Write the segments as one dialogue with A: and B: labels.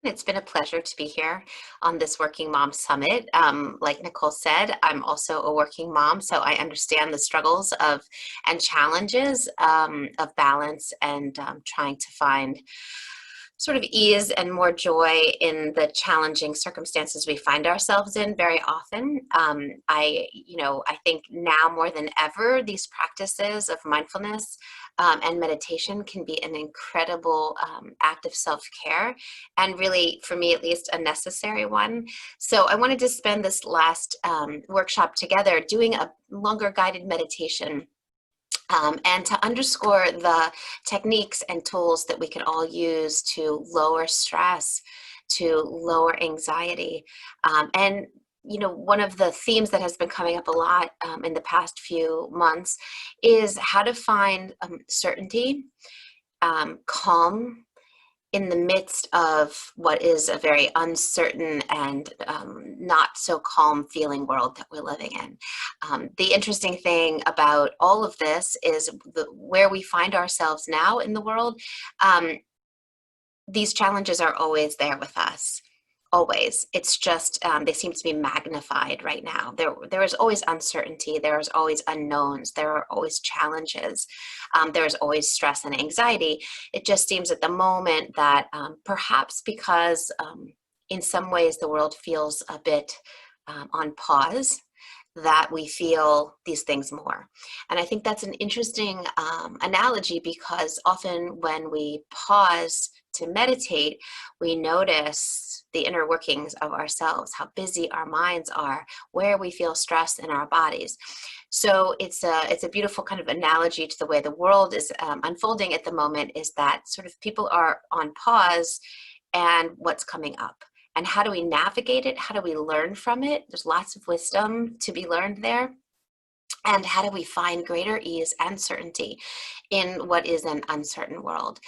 A: It's been a pleasure to be here on this Working Mom Summit. Like Nicole said, I'm also a working mom, so I understand the struggles of and challenges of balance and trying to find sort of ease and more joy in the challenging circumstances we find ourselves in very often. I think now more than ever, these practices of mindfulness and meditation can be an incredible act of self-care, and really, for me at least, a necessary one. So I wanted to spend this last workshop together doing a longer guided meditation, and to underscore the techniques and tools that we can all use to lower stress, to lower anxiety. And one of the themes that has been coming up a lot in the past few months is how to find certainty, calm, in the midst of what is a very uncertain and not so calm feeling world that we're living in. The interesting thing about all of this is where we find ourselves now in the world. These challenges are always there with us. Always. It's just they seem to be magnified right now. There is always uncertainty. There is always unknowns. There are always challenges. There is always stress and anxiety. It just seems at the moment that perhaps because in some ways the world feels a bit on pause, that we feel these things more. And I think that's an interesting analogy, because often when we pause to meditate, we notice the inner workings of ourselves, how busy our minds are, where we feel stress in our bodies. So it's a beautiful kind of analogy to the way the world is unfolding at the moment, is that sort of people are on pause and what's coming up. And how do we navigate it? How do we learn from it? There's lots of wisdom to be learned there. And how do we find greater ease and certainty in what is an uncertain world?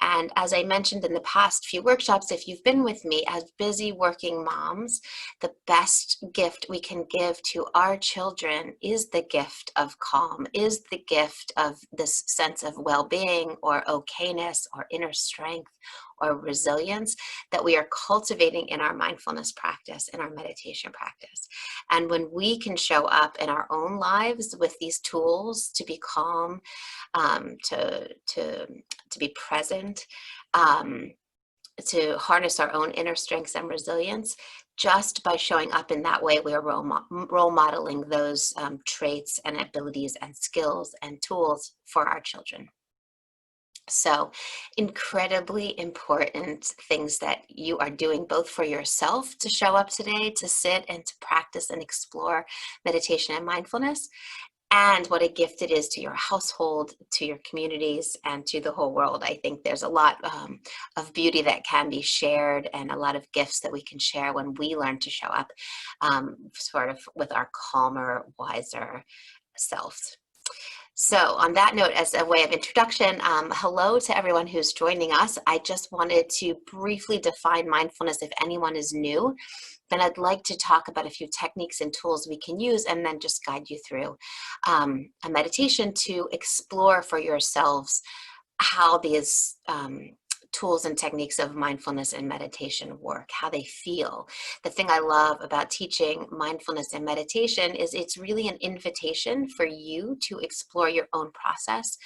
A: And as I mentioned in the past few workshops, if you've been with me, as busy working moms, the best gift we can give to our children is the gift of calm, is the gift of this sense of well-being or okayness or inner strength or resilience that we are cultivating in our mindfulness practice, in our meditation practice. And when we can show up in our own lives with these tools to be calm, to be present, to harness our own inner strengths and resilience, just by showing up in that way, we are role modeling those traits and abilities and skills and tools for our children. So incredibly important things that you are doing both for yourself to show up today, to sit and to practice and explore meditation and mindfulness, and what a gift it is to your household, to your communities, and to the whole world. I think there's a lot of beauty that can be shared, and a lot of gifts that we can share when we learn to show up sort of with our calmer, wiser selves. So on that note, as a way of introduction, hello to everyone who's joining us. I just wanted to briefly define mindfulness if anyone is new. Then I'd like to talk about a few techniques and tools we can use, and then just guide you through a meditation to explore for yourselves how these tools and techniques of mindfulness and meditation work, how they feel. The thing I love about teaching mindfulness and meditation is it's really an invitation for you to explore your own process,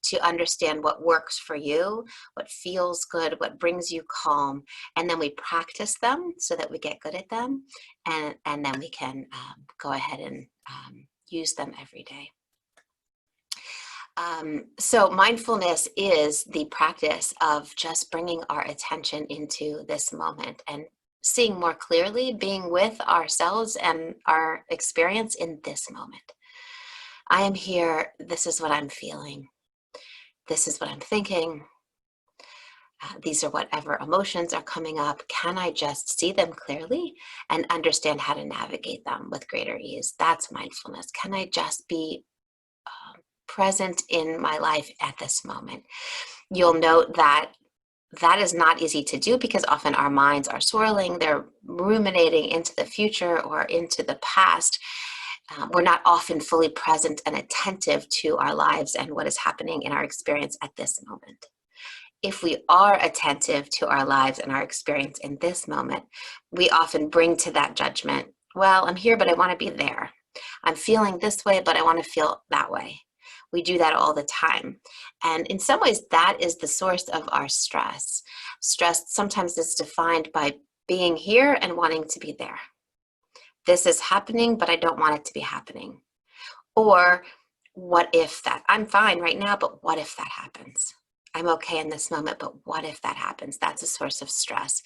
A: to understand what works for you, what feels good, what brings you calm, and then we practice them so that we get good at them, and then we can go ahead and use them every day. So mindfulness is the practice of just bringing our attention into this moment and seeing more clearly, being with ourselves and our experience in this moment. I am here. This is what I'm feeling. This is what I'm thinking. These are whatever emotions are coming up. Can I just see them clearly and understand how to navigate them with greater ease? That's mindfulness. Can I just be present in my life at this moment? You'll note that that is not easy to do, because often our minds are swirling, they're ruminating into the future or into the past. We're not often fully present and attentive to our lives and what is happening in our experience at this moment. if we are attentive to our lives and our experience in this moment, we often bring to that judgment, well, I'm here, but I want to be there. I'm feeling this way, but I want to feel that way. We do that all the time. And in some ways, that is the source of our stress. Stress sometimes is defined by being here and wanting to be there. This is happening, but I don't want it to be happening. Or what if that? I'm fine right now, but what if that happens? I'm okay in this moment, but what if that happens? That's a source of stress.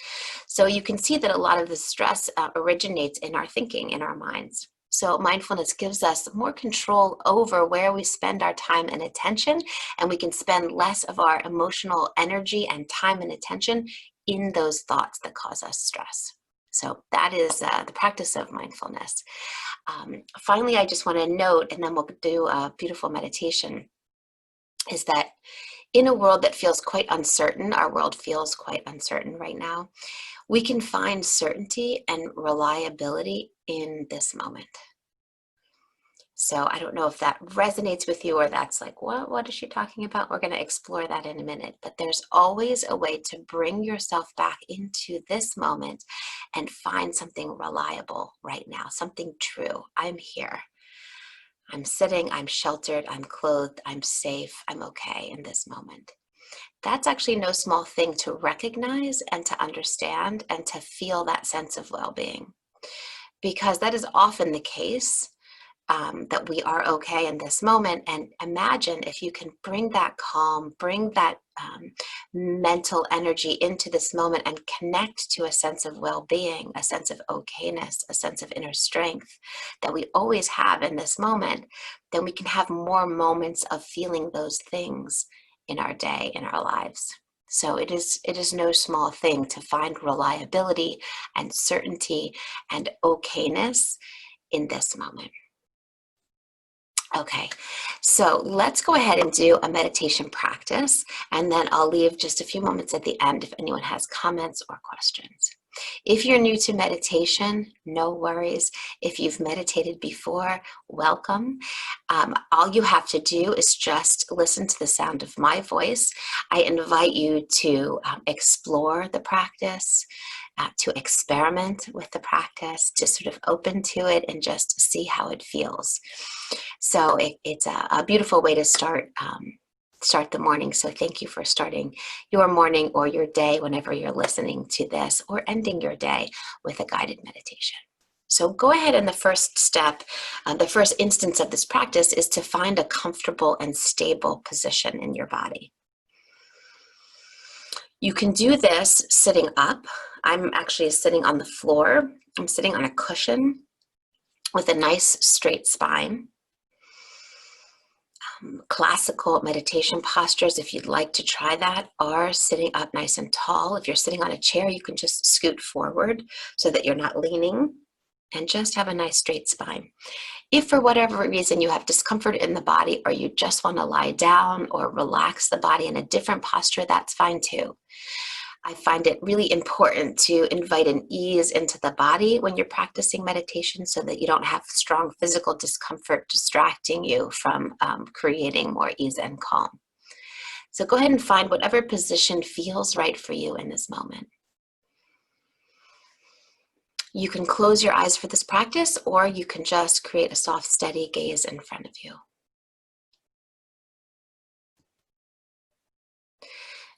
A: So you can see that a lot of the stress originates in our thinking, in our minds. So mindfulness gives us more control over where we spend our time and attention, and we can spend less of our emotional energy and time and attention in those thoughts that cause us stress. So that is the practice of mindfulness. Finally, I just want to note, and then we'll do a beautiful meditation, is that in a world that feels quite uncertain, our world feels quite uncertain right now, we can find certainty and reliability in this moment. So I don't know if that resonates with you or that's like, what is she talking about? We're going to explore that in a minute. But there's always a way to bring yourself back into this moment and find something reliable right now, something true. I'm here. I'm sitting, I'm sheltered, I'm clothed, I'm safe, I'm okay in this moment. That's actually no small thing to recognize and to understand and to feel that sense of well-being, because that is often the case. That we are okay in this moment. And imagine if you can bring that calm, bring that mental energy into this moment and connect to a sense of well-being, a sense of okayness, a sense of inner strength that we always have in this moment, then we can have more moments of feeling those things in our day, in our lives. So it is no small thing to find reliability and certainty and okayness in this moment. Okay, so let's go ahead and do a meditation practice, and then I'll leave just a few moments at the end if anyone has comments or questions. If you're new to meditation, no worries. If you've meditated before, welcome. All you have to do is just listen to the sound of my voice. I invite you to explore the practice, to experiment with the practice, to sort of open to it and just see how it feels. So it's a beautiful way to start the morning. So thank you for starting your morning or your day whenever you're listening to this, or ending your day with a guided meditation. So go ahead, and the first step, the first instance of this practice is to find a comfortable and stable position in your body. You can do this sitting up. I'm actually sitting on the floor. I'm sitting on a cushion with a nice straight spine. Classical meditation postures, if you'd like to try that, are sitting up nice and tall. If you're sitting on a chair, you can just scoot forward so that you're not leaning and just have a nice straight spine. If for whatever reason you have discomfort in the body, or you just want to lie down or relax the body in a different posture, that's fine too. I find it really important to invite an ease into the body when you're practicing meditation, so that you don't have strong physical discomfort distracting you from creating more ease and calm. So go ahead and find whatever position feels right for you in this moment. You can close your eyes for this practice, or you can just create a soft, steady gaze in front of you.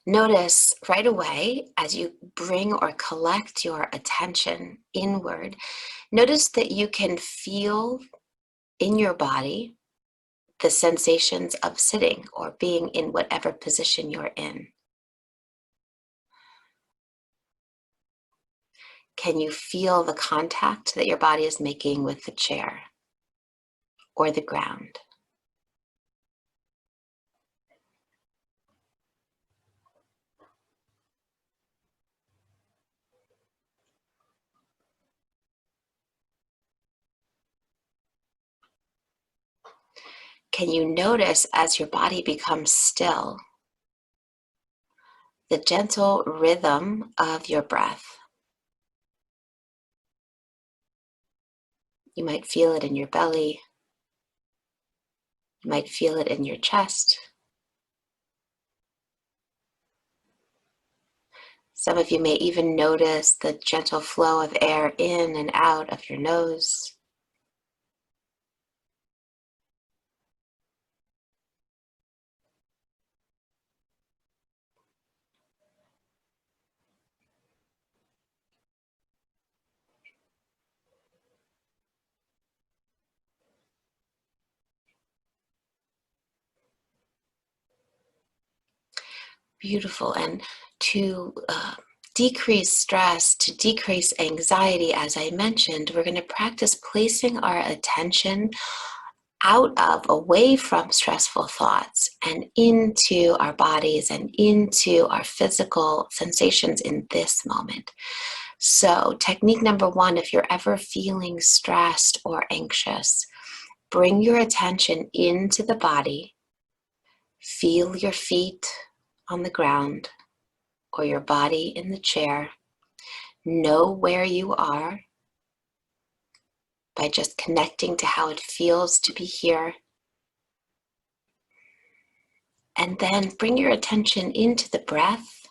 A: Notice right away, as you bring or collect your attention inward, notice that you can feel in your body the sensations of sitting or being in whatever position you're in. Can you feel the contact that your body is making with the chair or the ground? Can you notice, as your body becomes still, the gentle rhythm of your breath? You might feel it in your belly. You might feel it in your chest. Some of you may even notice the gentle flow of air in and out of your nose. Beautiful. And to decrease stress, to decrease anxiety, as I mentioned, we're going to practice placing our attention out of, away from stressful thoughts and into our bodies and into our physical sensations in this moment. So, technique number one, if you're ever feeling stressed or anxious, bring your attention into the body. Feel your feet on the ground or your body in the chair. Know where you are by just connecting to how it feels to be here. And then bring your attention into the breath.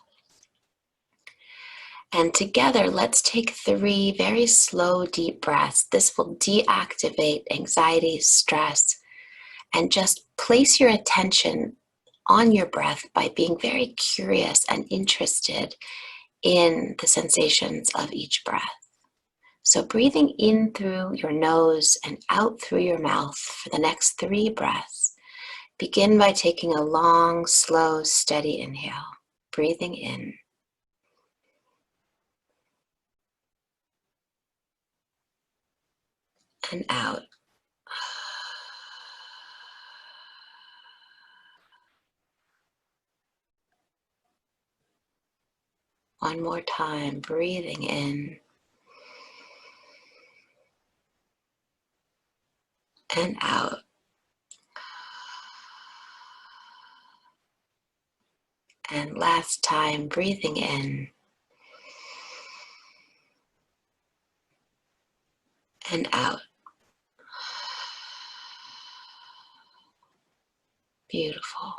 A: And together, let's take 3 very slow, deep breaths. This will deactivate anxiety, stress, and just place your attention on your breath by being very curious and interested in the sensations of each breath. So breathing in through your nose and out through your mouth for the next 3 breaths. Begin by taking a long, slow, steady inhale. Breathing in. And out. One more time, breathing in and out. And last time, breathing in and out. Beautiful.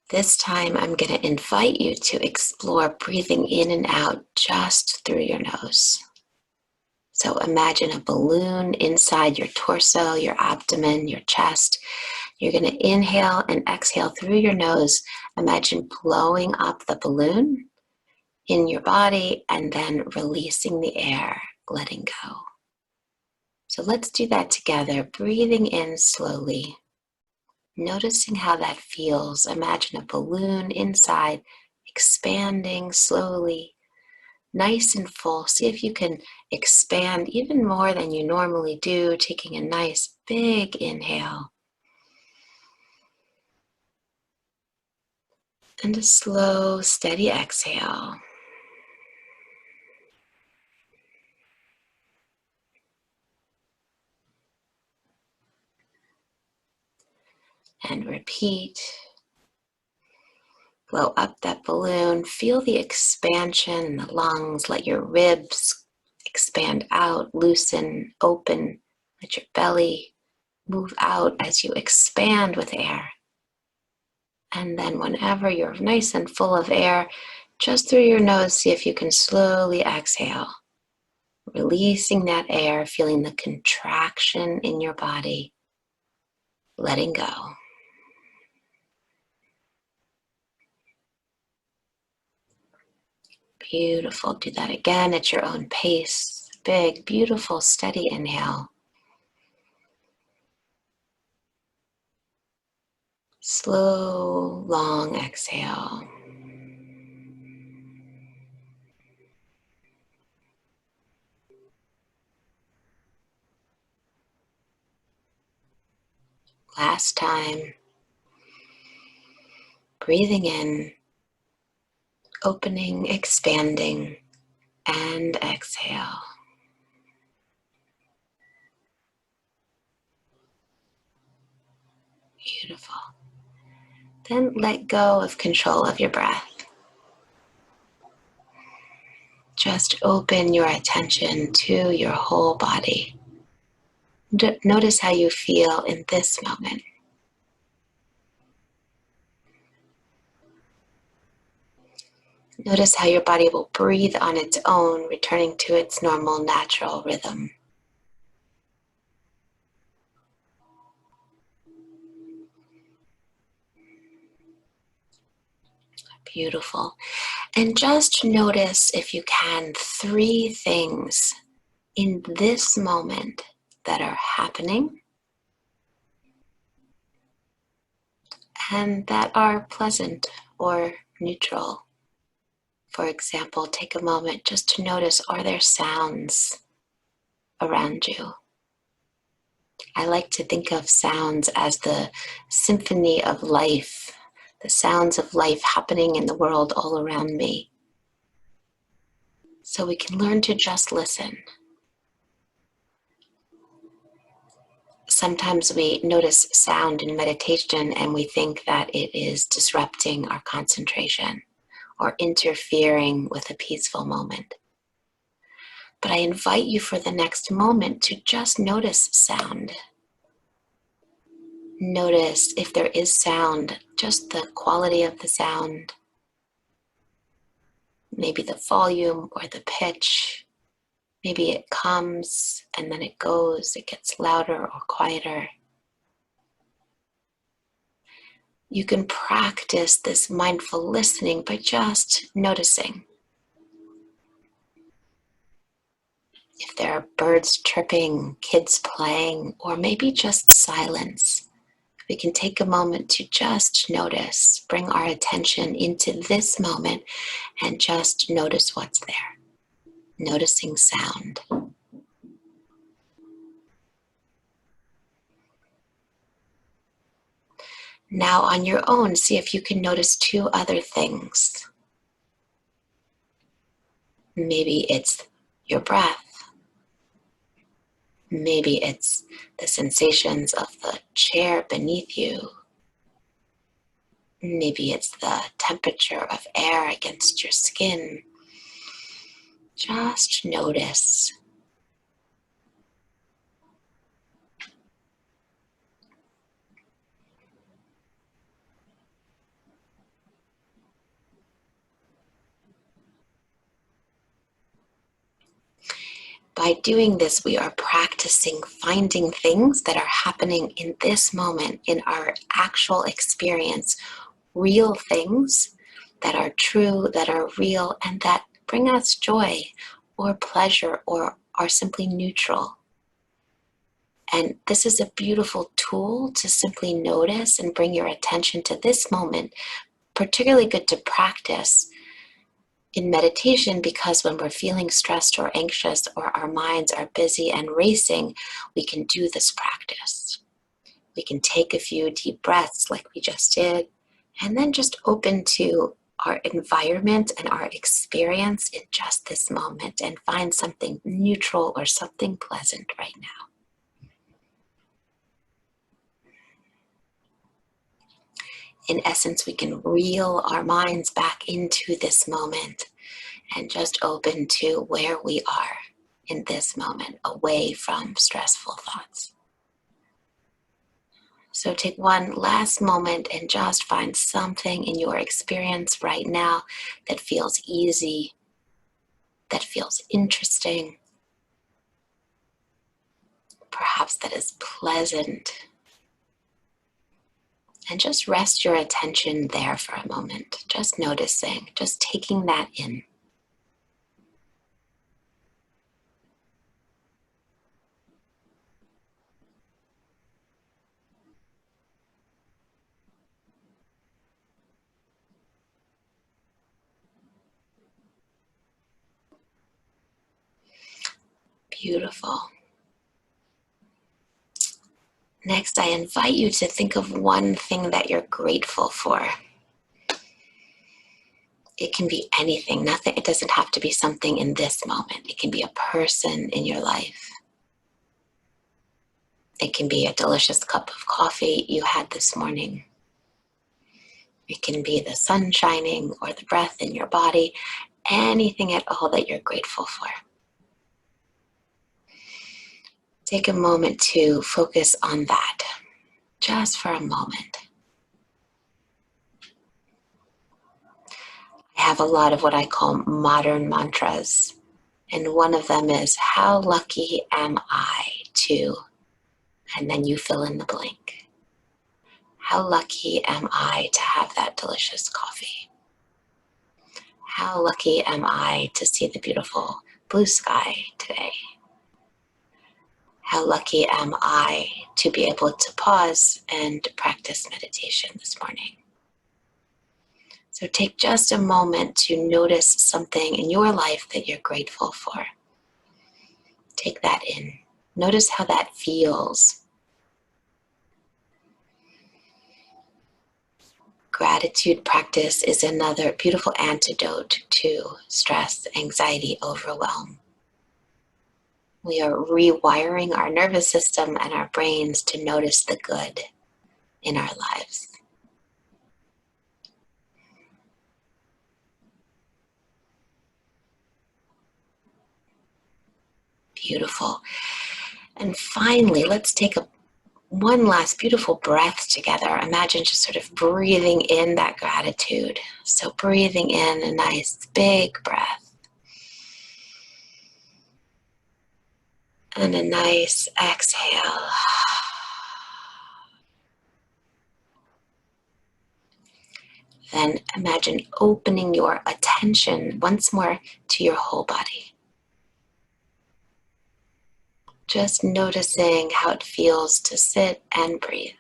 A: This time, I'm going to invite you to explore breathing in and out just through your nose. So imagine a balloon inside your torso, your abdomen, your chest. You're going to inhale and exhale through your nose. Imagine blowing up the balloon in your body and then releasing the air, letting go. So let's do that together, breathing in slowly, noticing how that feels. Imagine a balloon inside, expanding slowly, nice and full. See if you can expand even more than you normally do, taking a nice big inhale. And a slow, steady exhale. And repeat. Blow up that balloon. Feel the expansion in the lungs. Let your ribs expand out, loosen, open. Let your belly move out as you expand with air. And then whenever you're nice and full of air, just through your nose, see if you can slowly exhale. Releasing that air, feeling the contraction in your body, letting go. Beautiful. Do that again at your own pace. Big, beautiful, steady inhale. Slow, long exhale. Last time. Breathing in, opening, expanding, and exhale. Beautiful. Then let go of control of your breath. Just open your attention to your whole body. Notice how you feel in this moment. Notice how your body will breathe on its own, returning to its normal, natural rhythm. Beautiful. And just notice, if you can, 3 things in this moment that are happening and that are pleasant or neutral. For example, take a moment just to notice, are there sounds around you? I like to think of sounds as the symphony of life, the sounds of life happening in the world all around me. So we can learn to just listen. Sometimes we notice sound in meditation and we think that it is disrupting our concentration or interfering with a peaceful moment. But I invite you for the next moment to just notice sound. Notice if there is sound, just the quality of the sound, maybe the volume or the pitch. Maybe it comes and then it goes, it gets louder or quieter. You can practice this mindful listening by just noticing. If there are birds chirping, kids playing, or maybe just silence, we can take a moment to just notice, bring our attention into this moment and just notice what's there. Noticing sound. Now on your own, see if you can notice 2 other things. Maybe it's your breath. Maybe it's the sensations of the chair beneath you. Maybe it's the temperature of air against your skin. Just notice. By doing this, we are practicing finding things that are happening in this moment, in our actual experience, real things that are true, that are real, and that bring us joy or pleasure or are simply neutral. And this is a beautiful tool to simply notice and bring your attention to this moment, particularly good to practice in meditation, because when we're feeling stressed or anxious or our minds are busy and racing, we can do this practice. We can take a few deep breaths like we just did, and then just open to our environment and our experience in just this moment and find something neutral or something pleasant right now. In essence, we can reel our minds back into this moment and just open to where we are in this moment, away from stressful thoughts. So take one last moment and just find something in your experience right now that feels easy, that feels interesting, perhaps that is pleasant. And just rest your attention there for a moment, just noticing, just taking that in. Beautiful. Next, I invite you to think of one thing that you're grateful for. It can be anything, nothing. It doesn't have to be something in this moment. It can be a person in your life. It can be a delicious cup of coffee you had this morning. It can be the sun shining or the breath in your body, anything at all that you're grateful for. Take a moment to focus on that, just for a moment. I have a lot of what I call modern mantras. And one of them is, how lucky am I to, and then you fill in the blank. How lucky am I to have that delicious coffee? How lucky am I to see the beautiful blue sky today? How lucky am I to be able to pause and practice meditation this morning? So take just a moment to notice something in your life that you're grateful for. Take that in. Notice how that feels. Gratitude practice is another beautiful antidote to stress, anxiety, overwhelm. We are rewiring our nervous system and our brains to notice the good in our lives. Beautiful. And finally, let's take one last beautiful breath together. Imagine just sort of breathing in that gratitude. So breathing in a nice big breath. And a nice exhale. Then imagine opening your attention once more to your whole body. Just noticing how it feels to sit and breathe.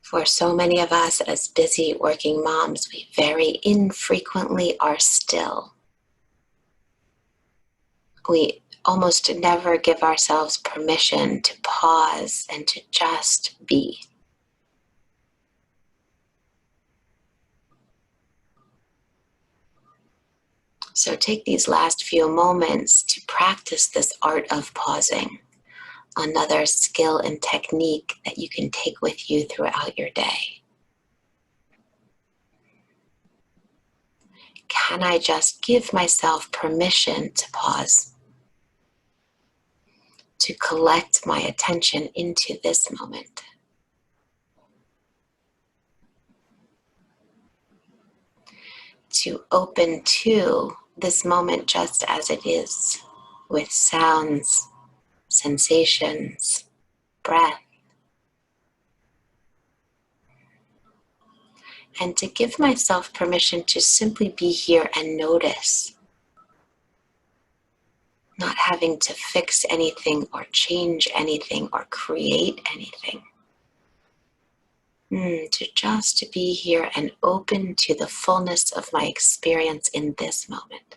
A: For so many of us as busy working moms, we very infrequently are still. We almost never give ourselves permission to pause and to just be. So take these last few moments to practice this art of pausing, another skill and technique that you can take with you throughout your day. Can I just give myself permission to pause, to collect my attention into this moment? To open to this moment just as it is, with sounds, sensations, breath, and to give myself permission to simply be here and notice, not having to fix anything or change anything or create anything. To just be here and open to the fullness of my experience in this moment.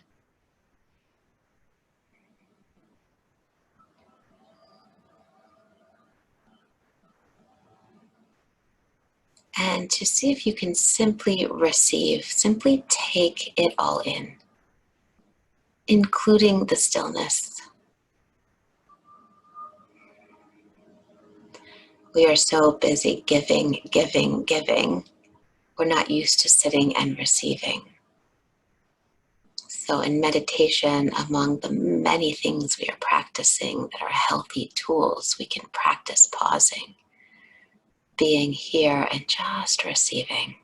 A: And to see if you can simply receive, simply take it all in, including the stillness. We are so busy giving, giving, giving. We're not used to sitting and receiving. So in meditation, among the many things we are practicing that are healthy tools, we can practice pausing, being here and just receiving.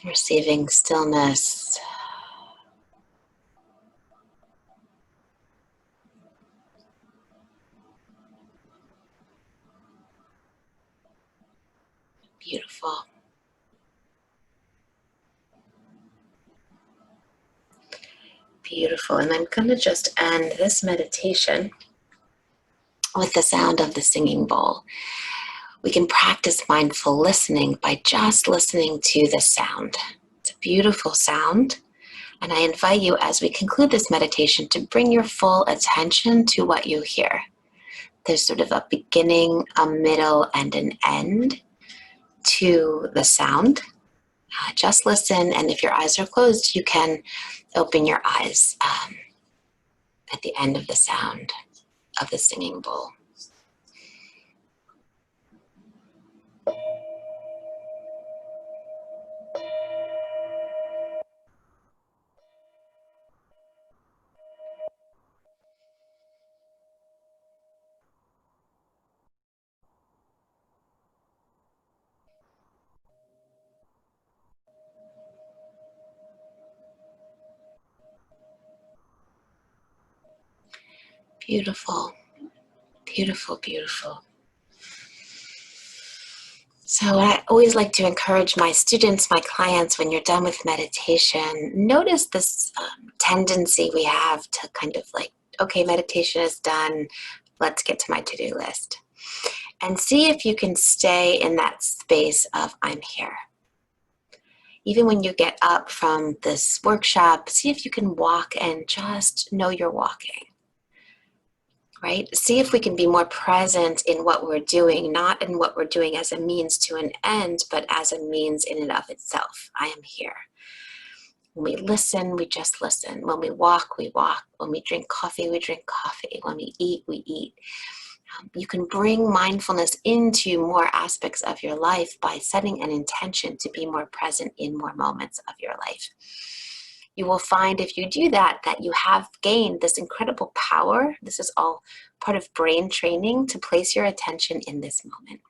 A: Receiving stillness. Beautiful. Beautiful. And I'm going to just end this meditation with the sound of the singing bowl. We can practice mindful listening by just listening to the sound. It's a beautiful sound. And I invite you, as we conclude this meditation, to bring your full attention to what you hear. There's sort of a beginning, a middle, and an end to the sound. Just listen, and if your eyes are closed, you can open your eyes at the end of the sound of the singing bowl. Beautiful, beautiful, beautiful. So I always like to encourage my students, my clients, when you're done with meditation, notice this tendency we have to kind of like, okay, meditation is done. Let's get to my to-do list. And see if you can stay in that space of I'm here. Even when you get up from this workshop, see if you can walk and just know you're walking. Right? See if we can be more present in what we're doing, not in what we're doing as a means to an end, but as a means in and of itself. I am here. When we listen, we just listen. When we walk, we walk. When we drink coffee, we drink coffee. When we eat. You can bring mindfulness into more aspects of your life by setting an intention to be more present in more moments of your life. You will find if you do that, that you have gained this incredible power. This is all part of brain training, to place your attention in this moment,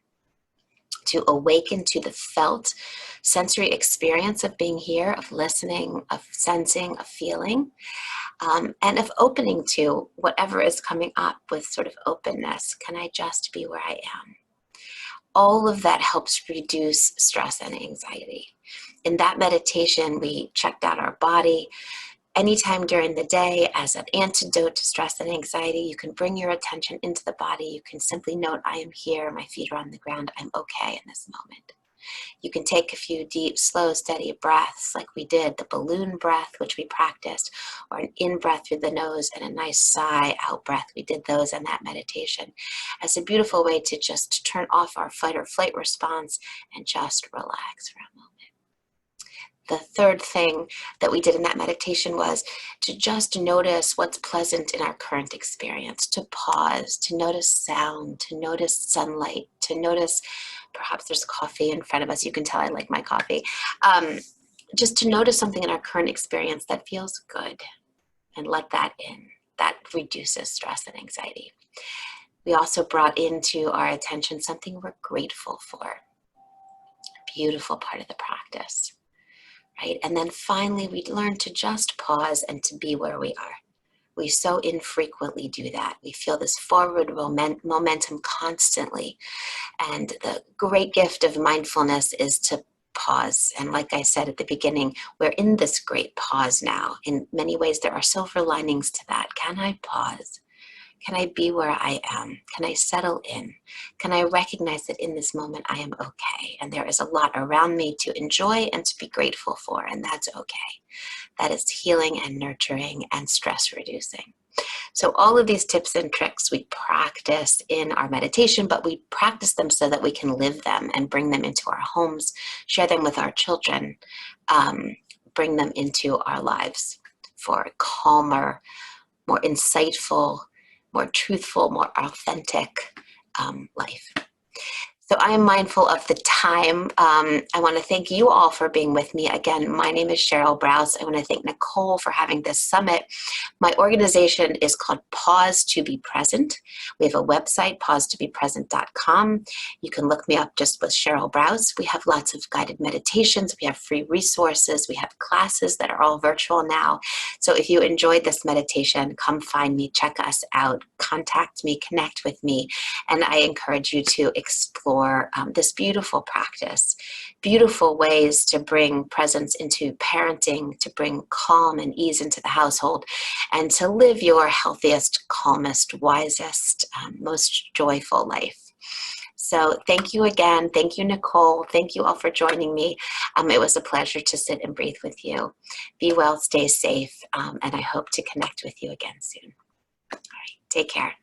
A: to awaken to the felt sensory experience of being here, of listening, of sensing, of feeling, and of opening to whatever is coming up with sort of openness. Can I just be where I am? All of that helps reduce stress and anxiety. In that meditation, we checked out our body. Anytime during the day, as an antidote to stress and anxiety, you can bring your attention into the body. You can simply note, I am here, my feet are on the ground, I'm okay in this moment. You can take a few deep, slow, steady breaths like we did, the balloon breath, which we practiced, or an in-breath through the nose and a nice sigh out breath. We did those in that meditation as a beautiful way to just turn off our fight or flight response and just relax for a moment. The third thing that we did in that meditation was to just notice what's pleasant in our current experience, to pause, to notice sound, to notice sunlight, to notice perhaps there's coffee in front of us. You can tell I like my coffee. Just to notice something in our current experience that feels good and let that in. That reduces stress and anxiety. We also brought into our attention something we're grateful for. A beautiful part of the practice. Right? And then finally, we learn to just pause and to be where we are. We so infrequently do that. We feel this forward momentum constantly. And the great gift of mindfulness is to pause. And like I said at the beginning, we're in this great pause now. In many ways, there are silver linings to that. Can I pause? Can I be where I am? Can I settle in? Can I recognize that in this moment I am okay? And there is a lot around me to enjoy and to be grateful for, and that's okay. That is healing and nurturing and stress reducing. So all of these tips and tricks we practice in our meditation, but we practice them so that we can live them and bring them into our homes, share them with our children, bring them into our lives for a calmer, more insightful, more truthful, more authentic life. So I am mindful of the time. I want to thank you all for being with me. Again, my name is Cheryl Browse. I want to thank Nicole for having this summit. My organization is called Pause to Be Present. We have a website, pausetobepresent.com. You can look me up just with Cheryl Browse. We have lots of guided meditations. We have free resources. We have classes that are all virtual now. So if you enjoyed this meditation, come find me, check us out, contact me, connect with me. And I encourage you to explore this beautiful practice, beautiful ways to bring presence into parenting, to bring calm and ease into the household, and to live your healthiest, calmest, wisest, most joyful life. So thank you again. Thank you, Nicole. Thank you all for joining me. It was a pleasure to sit and breathe with you. Be well, stay safe, and I hope to connect with you again soon. All right, take care.